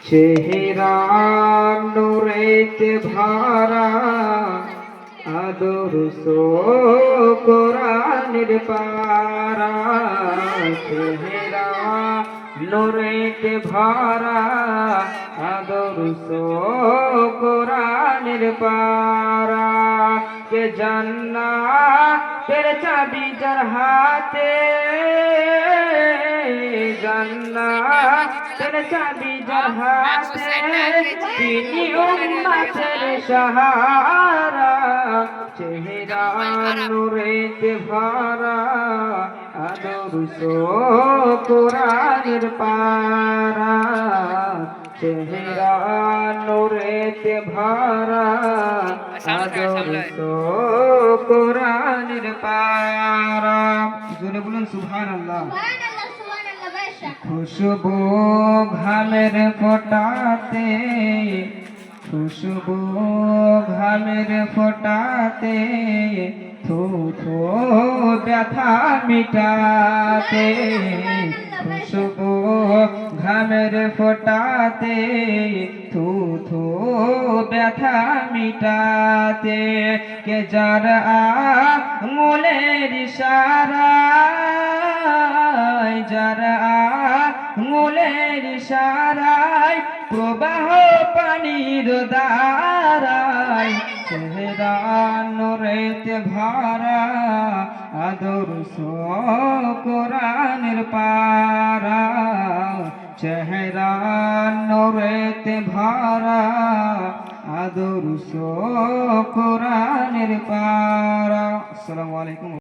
চেহারা নূরেতে ভরা আদর্শ কোরআনের পারা চেহারা নূরেতে ভরা আদর্শ কোরআনের পারা কে জান্নাতের চাবি যার হাতে জান্নাতের চাবি যার হাতে তিনি উম্মতের সাহারা চেহারা নূরেতে ভরা আদর্শ কোরআনের পারা চেহারা নূরেতে ভরা আদর্শ কোরআনের পারা জোরে বলুন সুবহানাল্লাহ। খুশবু ঘামের ফোঁটাতে খুশবু ঘামের ফোঁটাতে থু থু ব্যথা মিটাতে খুশবু ঘামের ফোঁটাতে থু থু ব্যথা মিটাতে কে যার আঙুলের ইশারায় যার আঙুলের ইশারায় প্রবাহ পানির ধারায় চেহারা নূরেতে ভরা আদর্শ কোরআনের পারা চেহারা নূরেতে ভরা আদর্শ কোরআনের পারা। আসসালামু আলাইকুম।